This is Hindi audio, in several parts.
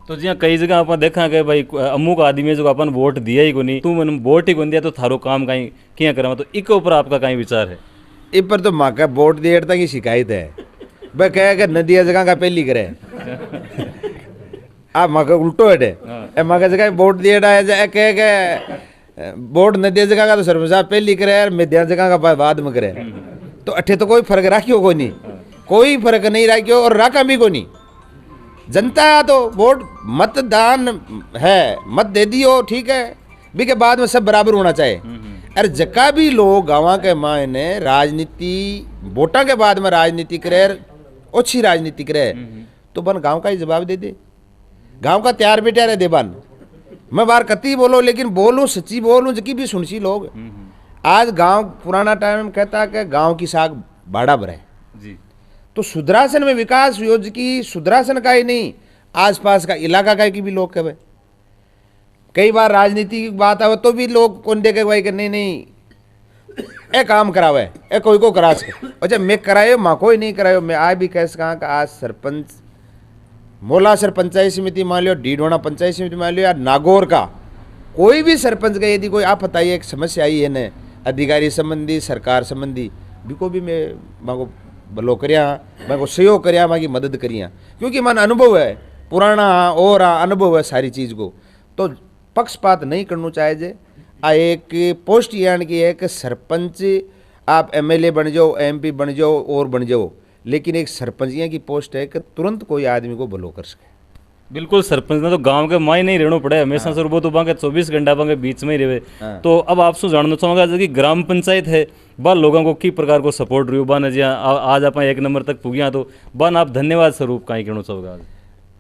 तो जी कई जगह अपन देखा कि भाई अमुक आदमी जो अपन वोट दिया ही को नहीं, तू मन वोट ही को दिया तो थारो काम कहीं क्या करा, तो इक ऊपर आपका कहीं विचार है? इ पर तो माँ का वोट दिए तक की शिकायत है, वह कहे कि नदिया जगह का पहली करे आप माँ का उल्टो है माँ का जगह वोट दिए कहे के वोट नदिया जगह का तो सरपंच साहब पहली करे और मध्या जगह का बाद में करे। तो अठे तो कोई फर्क राखियो को नहीं, कोई फर्क नहीं राखियो और राखा भी को नहीं। जनता तो वोट मतदान है, मत दे दियो ठीक है, भी के बाद में सब बराबर होना चाहिए। अरे जका भी लोग गाँव के मायने राजनीति वोटा के बाद में राजनीति करे, अच्छी राजनीति करे, तो बन गांव का ही जवाब दे दे, गांव का तैयार बेटा रहे दे बन। मैं बार कती बोलो लेकिन बोलूं सच्ची बोलूं जकी भी सुनसी लोग। आज गांव पुराना टाइम कहता कि गांव की साग बाड़ा भरे जी, तो सुद्रासन में विकास योजना सुद्रासन का ही नहीं आसपास का इलाका का की भी लोग कहे। कई बार राजनीति की बात आवे तो भी लोग कौन देखे भाई कि नहीं ए काम करावे ए कोई को करा सके। अच्छा मैं करायो माँ कोई नहीं करायो, मैं आज भी कह सका कि आज सरपंच मोलासर पंचायत समिति मान लियो, डीडोना पंचायत समिति मान लियो या नागौर का कोई भी सरपंच का यदि कोई आप बताइए एक समस्या आई है न अधिकारी संबंधी सरकार संबंधी बिको भी मैं माँ को भलो करिया, मैं को सहयोग करिया, माँ की मदद करिया, क्योंकि मन अनुभव है पुराना और अनुभव है सारी चीज़ को। तो पक्षपात नहीं करना चाहिए। आ एक पोस्ट यानी कि एक सरपंच आप एमएलए बन जाओ, एमपी बन जाओ और बन जाओ, लेकिन एक सरपंचिया की पोस्ट है कि तुरंत कोई आदमी को भलो कर सके। बिल्कुल, सरपंच ने तो गांव के माय नहीं रहना पड़े हमेशा से, वो तो बांके 24 घंटा बांके बीच में ही रहे। तो अब आपसे जानना चाहूँगा कि ग्राम पंचायत है बा लोगों को की प्रकार को सपोर्ट रही बा जी आज आप 1 नंबर तक पुगिया, तो बन आप धन्यवाद स्वरूप कहीं कहना चाहोगे?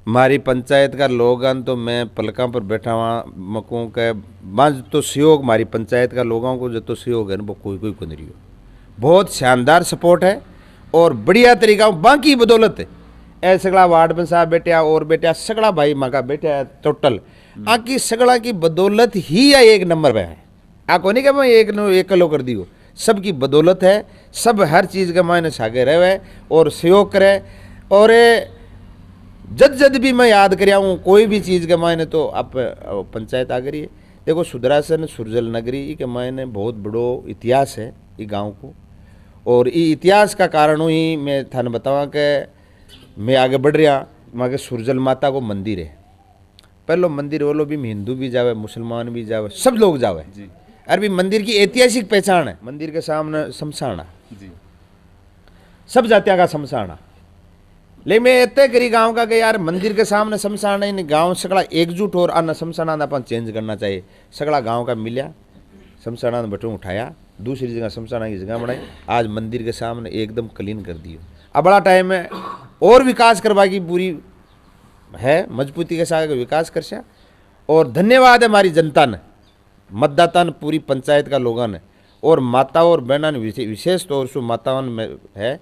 हमारी पंचायत का लोगन तो मैं पलका पर बैठा हुआ मको के बाज तो सहयोग हमारी पंचायत का लोगों को जो तो सहयोग है वो कोई कोई को नहीं रही हो, बहुत शानदार सपोर्ट है और बढ़िया तरीका बाकी बदौलत है। ए सगड़ा वार्ड में साहब बेटिया और बेटिया सगड़ा भाई माँ का बेटिया टोटल आकी सगड़ा की बदौलत ही या 1 नंबर पे है। आ को नहीं कि मैं एक किलो कर दियो, सबकी बदौलत है, सब हर चीज़ के मायने सागे रहे और सहयोग करे। और जद भी मैं याद कर हूँ कोई भी चीज़ के मायने तो आप पंचायत आ गई है। देखो सुद्रासन सुरजल नगरी के मायने बहुत बड़ो इतिहास है ये गांव को, और ये इतिहास का कारण ही मैं थाने बतावा कि मैं आगे बढ़ रहा। वहाँ के सुरजल माता को मंदिर है, पहलो मंदिर वो लोग भी हिंदू भी जावे मुसलमान भी जावे सब लोग जावे जी। अरे भी मंदिर की ऐतिहासिक पहचान है, मंदिर के सामने शमशाना जी, सब जातियों का शमशाना। लेकिन मैं इतने करी गांव का कि यार मंदिर के सामने शमशान है, गांव सगड़ा एकजुट और आना शमशाना अपन चेंज करना चाहिए। सगड़ा गांव का मिलिया शमशाना बटू उठाया, दूसरी जगह शमशाना की जगह बनाई, आज मंदिर के सामने एकदम क्लीन कर दियो। अब बड़ा टाइम है और विकास करवा की पूरी है, मजबूती के साथ विकास कर सक। और धन्यवाद है हमारी जनता ने, मतदाता ने, पूरी पंचायत का लोगों ने और माता और बहना ने, विशेष तौर से माताओं में है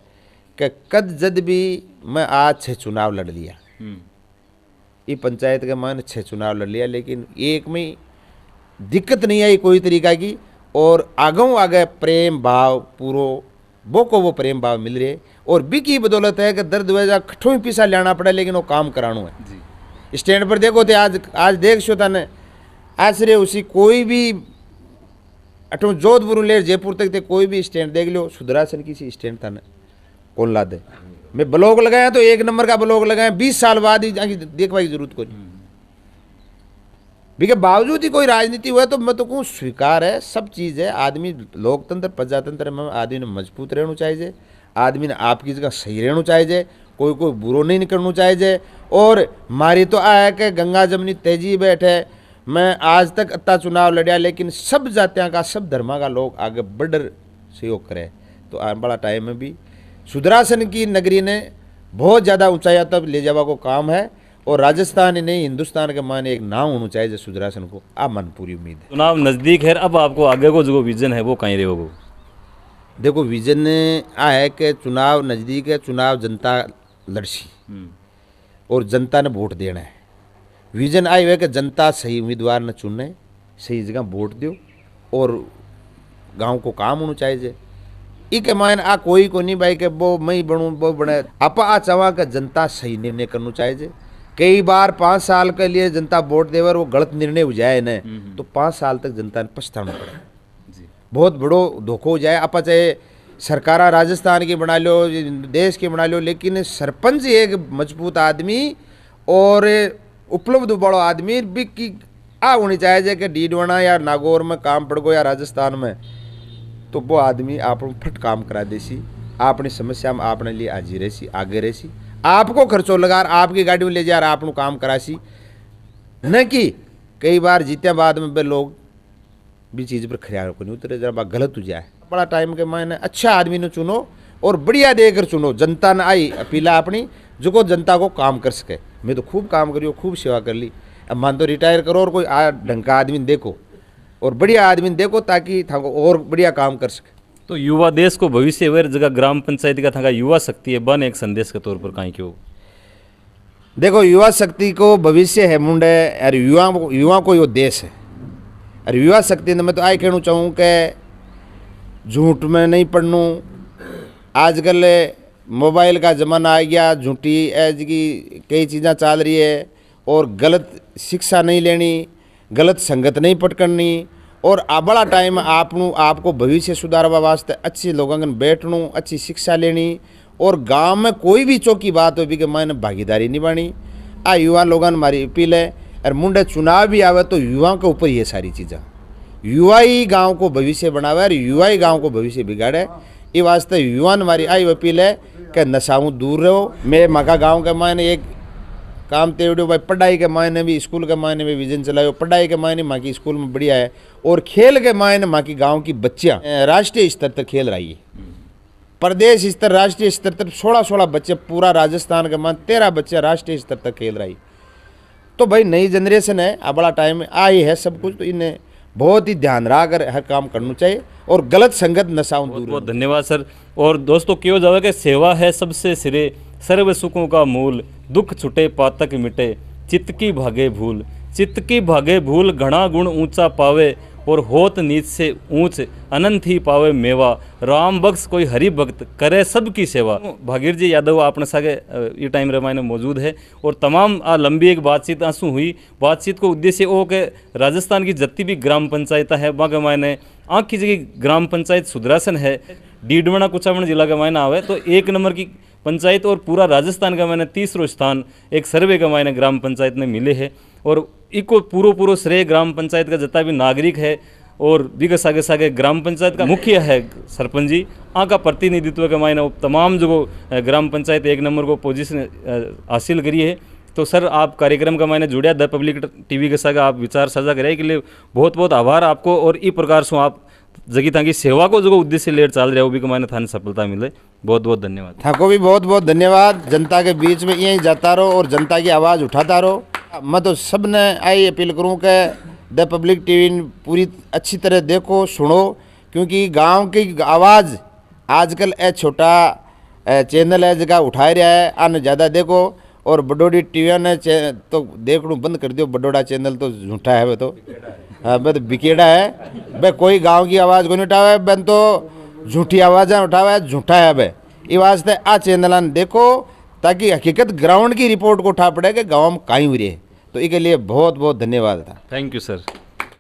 कि कद जद भी मैं आज 6 चुनाव लड़ लिया, ये पंचायत के मैंने 6 चुनाव लड़ लिया, लेकिन एक में दिक्कत नहीं आई कोई तरीका की। और आगे प्रेम भाव पूरो वो प्रेम भाव मिल रहे और बी की बदौलत है कि दर्द वजह कठों ही पीसा लाना पड़ा, लेकिन वो काम कराना है जी। स्टैंड पर देखो थे आज देख सो था आश्रय उसी कोई भी अठो जोधपुर ले जयपुर तक थे कोई भी स्टैंड देख लो सुद्रासन की सी स्टैंड था न कौन ला दे। मैं ब्लॉक लगाया तो 1 नंबर का ब्लॉक लगाया, 20 साल बाद ही देखने की जरूरत कोई भी के बावजूद ही कोई राजनीति हुआ। तो मैं तो कहूँ स्वीकार है, सब चीज़ है। आदमी लोकतंत्र प्रजातंत्र में आदमी ने मजबूत रहना चाहिए, आदमी ने आपकी जगह सही रहना चाहिए, कोई बुरो नहीं करना चाहिए। और मारी तो आया कि गंगा जमनी तेजी बैठे, मैं आज तक इतना चुनाव लड़िया, लेकिन सब जातियों का सब धर्मा का लोग आगे बढ़ सहयोग करें। तो आने वाला टाइम में भी सुद्रासन की नगरी ने बहुत ज़्यादा ऊंचाई तक ले जावा को काम है और राजस्थान ही नहीं हिंदुस्तान के माने एक नाम होना चाहिए सुद्रासन को। आप मन पूरी उम्मीद है। चुनाव नज़दीक है, अब आपको आगे को जो विजन है वो कहीं रहेगा? देखो विजन आ है कि चुनाव नज़दीक है, चुनाव जनता लड़सी और जनता ने वोट देना है। विजन आए हुए कि जनता सही उम्मीदवार ने चुने, सही जगह वोट दो और गांव को काम होना चाहिए। इक मान आ कोई को नहीं भाई कि वो मैं बनूँ वो बने। आप आ चावा कि जनता सही निर्णय करना चाहिए, कई बार 5 साल के लिए जनता वोट देवर वो गलत निर्णय हो जाए न तो 5 साल तक जनता ने पछताना पड़े, बहुत बड़ो धोखो हो जाए। आप चाहे सरकार राजस्थान की बना लो, देश की बना लो, लेकिन सरपंच एक मजबूत आदमी और उपलब्ध बड़ो आदमी भी की आ होनी चाहिए कि डीडवाना या नागौर में काम पड़ गो या राजस्थान में, तो वो आदमी आप फट काम करा देसी, अपनी समस्या में आपने लिए हाजिर रहसी, आगे रहसी, आपको खर्चो लगा आपकी गाड़ी में ले जा आप काम करासी, न कि कई बार जीते बाद में लोग भी चीज़ पर खरियार को नहीं उतरे, जरा गलत हो जाए। बड़ा टाइम के मैंने अच्छा आदमी ने चुनो और बढ़िया देकर चुनो, जनता ने आई अपीला अपनी जो को जनता को काम कर सके। मैं तो खूब काम करी, खूब सेवा कर ली, अब मान तो रिटायर करो और कोई ढंग का आदमी देखो और बढ़िया आदमी देखो ताकि थाको और बढ़िया काम कर सके। तो युवा देश को भविष्य वे जगह ग्राम पंचायत का था युवा शक्ति है बन एक संदेश के तौर पर कहीं क्यों देखो युवा शक्ति को भविष्य है मुंडे, अरे युवा को यो देश है। अरे युवा शक्ति ने मैं तो आई कहना चाहूँ कि झूठ में नहीं पढ़नू, आजकल मोबाइल का ज़माना आ गया, झूठी एज की कई चीज़ें चल रही है और गलत शिक्षा नहीं लेनी, गलत संगत नहीं पटकनी और बड़ा टाइम आपको भविष्य सुधारवा वास्ते अच्छे लोगों के बैठनू, अच्छी शिक्षा लेनी और गांव में कोई भी चौकी बात हो भी कि मैंने भागीदारी निभानी। आ युवा लोगों ने हमारी अपील है, और मुंडे चुनाव भी आवे तो युवाओं के ऊपर ये सारी चीज़ें, युवा ही गाँव को भविष्य बनावे और युवा ही गाँव को भविष्य बिगाड़े। ये वास्ते युवा ने हमारी आई अपील है कि नशाओं दूर रहो। मैं मका गाँव के मायने एक काम तेवड़ो भाई, पढ़ाई के मायने भी स्कूल के मायने में विजन चलाओ, पढ़ाई के मायने माँ की स्कूल में बढ़िया है और खेल के मायने माँ की गाँव की बच्चियाँ राष्ट्रीय स्तर तक खेल रही है, प्रदेश स्तर राष्ट्रीय स्तर तक 16 बच्चे, पूरा राजस्थान के मान 13 बच्चे राष्ट्रीय स्तर तक खेल रही। तो भाई नई जनरेशन है, अब बड़ा टाइम आई है सब कुछ, तो इन्हें बहुत ही ध्यान रहा कर हर काम करना चाहिए और गलत संगत नशाओं दूर। बहुत धन्यवाद सर। और दोस्तों क्यों जावे कि सेवा है सबसे सिरे, सर्व सुखों का मूल, दुख छुटे पातक मिटे, चित्त की भागे भूल, चित्त की भागे भूल, घना गुण ऊंचा पावे और होत नीच से ऊंच, अनंत ही पावे मेवा, राम बख्श कोई हरि भक्त करे सबकी सेवा। भागीर जी यादव आपने सागे ये टाइम रामायण में मौजूद है और तमाम लंबी एक बातचीत आंसू हुई। बातचीत को उद्देश्य वो कि राजस्थान की जितनी भी ग्राम पंचायत है बाग मायने आँख की जगह ग्राम पंचायत सुदरासन है, डीडवाना कुचामण जिला का मायना आवे तो 1 नंबर की पंचायत और पूरा राजस्थान का मैंने 3रो स्थान एक सर्वे का मायने ग्राम पंचायत ने मिले है और इको पूरो श्रेय ग्राम पंचायत का जितना भी नागरिक है और बिग सागे सागे ग्राम पंचायत का मुखिया है सरपंच जी आ का प्रतिनिधित्व के मायने तमाम जो ग्राम पंचायत 1 नंबर को पोजीशन हासिल करी है। तो सर आप कार्यक्रम का मायने जुड़िया द पब्लिक टीवी के साथ आप विचार साझा करे के लिए बहुत बहुत आभार आपको और इस प्रकार से आप जगी ताकि सेवा को जो उद्देश्य लेर चल रहा है वो भी मायने थाने सफलता मिले। बहुत बहुत धन्यवाद। थाको भी बहुत बहुत धन्यवाद। जनता के बीच में यहीं जाता रहो और जनता की आवाज़ उठाता रहो। मैं तो सब ने आई अपील करूँ कि द पब्लिक टीवी पूरी अच्छी तरह देखो सुनो, क्योंकि गांव की आवाज़ आजकल छोटा चैनल है जगह उठा रहा है, आने ज़्यादा देखो और बडोड़ी टीवी ने तो देखना बंद कर दियो, बडोड़ा चैनल तो झूठा है वे तो, हाँ वे तो बिकेड़ा है, वे कोई गांव की आवाज़ को नहीं उठावे, बन तो झूठी आवाज़ें उठावे, झूठा है वे। ये वास्ते आ चैनल देखो ताकि हकीकत ग्राउंड की रिपोर्ट को उठा पड़े कि गाँव में कहीं हुई रहे। तो इसके लिए बहुत बहुत धन्यवाद था। Thank you sir.